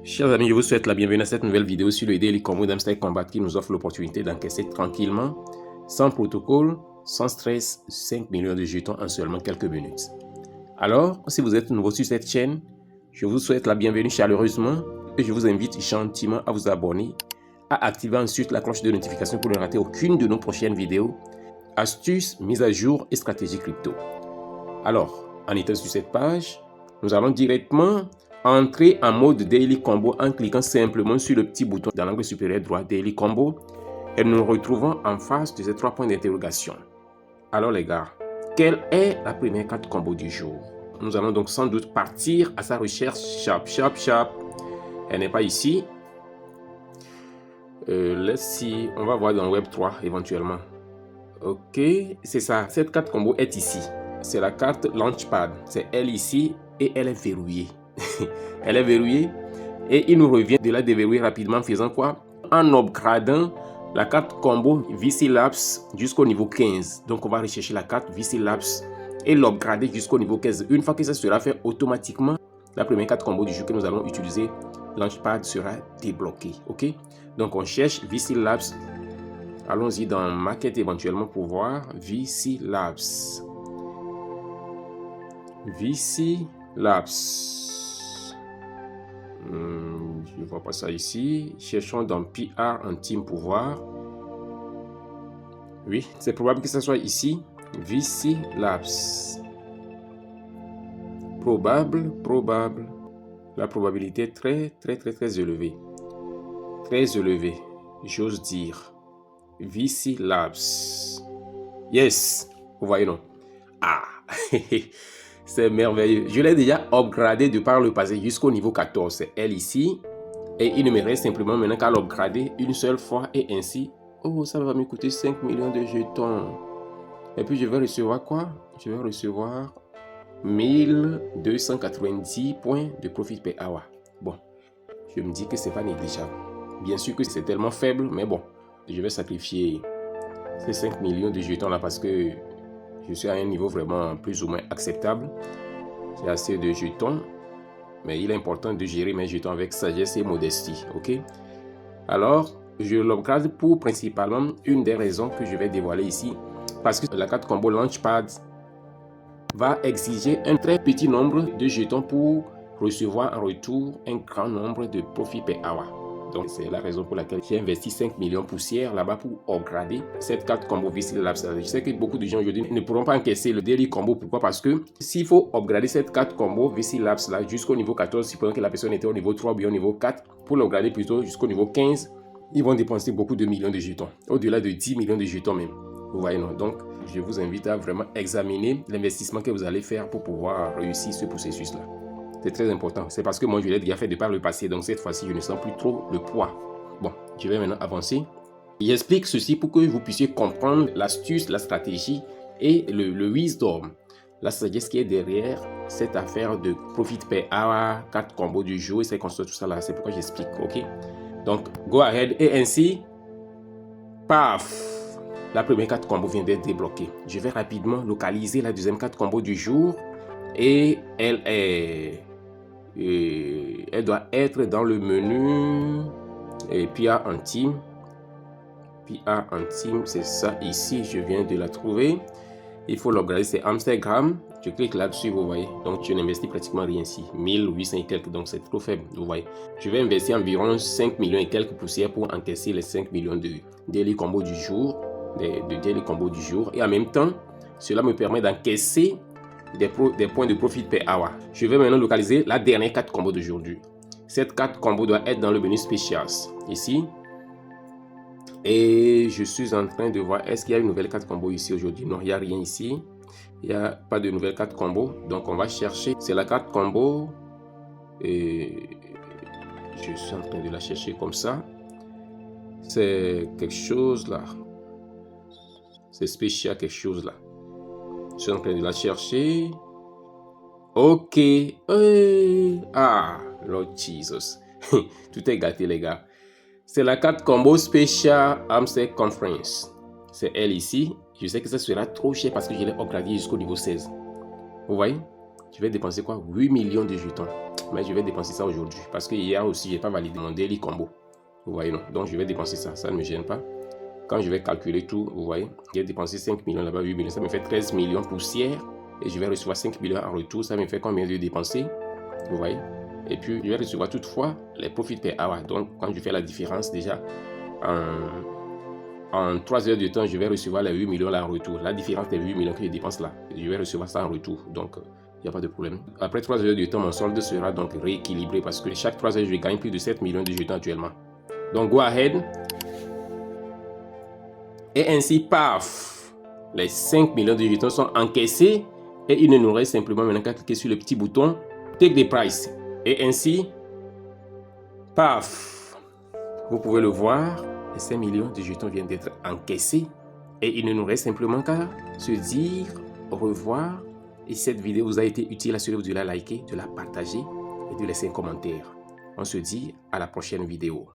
Chers amis, je vous souhaite la bienvenue à cette nouvelle vidéo sur le Daily Combo d'Hamster Combat qui nous offre l'opportunité d'encaisser tranquillement, sans protocole, sans stress, 5 millions de jetons en seulement quelques minutes. Alors, si vous êtes nouveau sur cette chaîne, je vous souhaite la bienvenue chaleureusement et je vous invite gentiment à vous abonner, à activer ensuite la cloche de notification pour ne rater aucune de nos prochaines vidéos, astuces, mises à jour et stratégies crypto. Alors, en étant sur cette page, nous allons directement entrer en mode Daily Combo en cliquant simplement sur le petit bouton dans l'angle supérieur droit Daily Combo et nous nous retrouvons en face de ces 3 points d'interrogation. Alors les gars, quelle est la première carte combo du jour? Nous allons donc sans doute partir à sa recherche. Chap. Elle n'est pas ici. Let's see, on va voir dans Web3 éventuellement. Ok, c'est ça, cette carte combo est ici. C'est la carte Launchpad, c'est elle ici et elle est verrouillée. Elle est verrouillée et il nous revient de la déverrouiller rapidement en faisant quoi? En upgradant la carte combo VC Labs jusqu'au niveau 15. Donc on va rechercher la carte VC Labs et l'upgrader jusqu'au niveau 15. Une fois que ça sera fait automatiquement, la première carte combo du jeu que nous allons utiliser, Launchpad, sera débloquée. Ok, donc on cherche VC Labs. Allons-y dans Market éventuellement pour voir VC Labs. VC Labs. Je ne vois pas ça ici. Cherchons dans PR en team pour voir. Oui, c'est probable que ce soit ici. VC Labs. Probable. La probabilité est très élevée. Très élevée, j'ose dire. VC Labs. Yes, vous voyez non? Ah, c'est merveilleux. Je l'ai déjà upgradé de par le passé jusqu'au niveau 14. C'est elle ici. Et il ne me reste simplement maintenant qu'à l'upgrader une seule fois et ainsi. Oh, ça va me coûter 5 millions de jetons. Et puis je vais recevoir quoi? Je vais recevoir 1290 points de profit per hour. Bon, je me dis que c'est pas négligeable. Bien sûr que c'est tellement faible, mais bon, je vais sacrifier ces 5 millions de jetons là parce que je suis à un niveau vraiment plus ou moins acceptable. J'ai assez de jetons, mais il est important de gérer mes jetons avec sagesse et modestie. Ok? Alors, je l'upgrade pour principalement une des raisons que je vais dévoiler ici, parce que la carte combo Launchpad va exiger un très petit nombre de jetons pour recevoir en retour un grand nombre de profit per hour. Donc c'est la raison pour laquelle j'ai investi 5 millions poussières là-bas pour upgrader cette carte combo VC Labs. Je sais que beaucoup de gens aujourd'hui ne pourront pas encaisser le Daily Combo. Pourquoi? Parce que s'il faut upgrader cette carte combo VC Labs là jusqu'au niveau 14, supposons que la personne était au niveau 3 ou bien au niveau 4, pour l'upgrader plutôt jusqu'au niveau 15, ils vont dépenser beaucoup de millions de jetons, au-delà de 10 millions de jetons même. Vous voyez non? Donc je vous invite à vraiment examiner l'investissement que vous allez faire pour pouvoir réussir ce processus-là. C'est très important. C'est parce que moi, je l'ai déjà fait de par le passé. Donc, cette fois-ci, je ne sens plus trop le poids. Bon, je vais maintenant avancer. J'explique ceci pour que vous puissiez comprendre l'astuce, la stratégie et le wisdom. La sagesse qui est derrière cette affaire de profit per hour, carte combo du jour et c'est construit tout ça là. C'est pourquoi j'explique. OK? Donc, go ahead. Et ainsi, paf! La première carte combo vient d'être débloquée. Je vais rapidement localiser la deuxième carte combo du jour. Et elle doit être dans le menu PR en team. PR en team, c'est ça ici, je viens de la trouver. Il faut l'upgrader, c'est Amsterdam. Je clique là-dessus, vous voyez. Donc, je n'investis pratiquement rien ici. 1800 et quelques, donc c'est trop faible, vous voyez. Je vais investir environ 5 millions et quelques poussières pour encaisser les 5 millions de Daily Combo du jour. De Daily Combo du jour. Et en même temps, cela me permet d'encaisser des points de profit per hour. Je vais maintenant localiser la dernière carte combo d'aujourd'hui. Cette carte combo doit être dans le menu Specials, ici. Et je suis en train de voir, est-ce qu'il y a une nouvelle carte combo ici aujourd'hui? Non, il n'y a rien ici. Il n'y a pas de nouvelle carte combo. Donc, on va chercher. C'est la carte combo. Et je suis en train de la chercher comme ça. C'est quelque chose là. C'est spécial quelque chose là. Je suis en train de la chercher. Ok. Ah, Lord Jesus. Tout est gâté, les gars. C'est la carte combo Special Amsterdam Conference. C'est elle ici. Je sais que ça sera trop cher parce que je l'ai upgradé jusqu'au niveau 16. Vous voyez? je vais dépenser quoi? 8 millions de jetons. Mais je vais dépenser ça aujourd'hui. Parce que hier aussi, je n'ai pas validé mon daily combo. Vous voyez, non? Donc, je vais dépenser ça. Ça ne me gêne pas. Quand je vais calculer tout, vous voyez, j'ai dépensé 5 millions là-bas, 8 millions. Ça me fait 13 millions poussière. Et je vais recevoir 5 millions en retour. Ça me fait combien de dépenser? Vous voyez? Et puis, je vais recevoir toutefois les profits per hour. Donc, quand je fais la différence déjà, en 3 heures de temps, je vais recevoir les 8 millions là en retour. La différence des 8 millions que je dépense là, je vais recevoir ça en retour. Donc, il n'y a pas de problème. Après 3 heures de temps, mon solde sera donc rééquilibré parce que chaque 3 heures, je gagne plus de 7 millions de jetons actuellement. Donc, go ahead. Et ainsi, paf, les 5 millions de jetons sont encaissés et il ne nous reste simplement maintenant qu'à cliquer sur le petit bouton Take the price. Et ainsi, paf, vous pouvez le voir, les 5 millions de jetons viennent d'être encaissés et il ne nous reste simplement qu'à se dire au revoir. Et si cette vidéo vous a été utile, assurez-vous de la liker, de la partager et de laisser un commentaire. On se dit à la prochaine vidéo.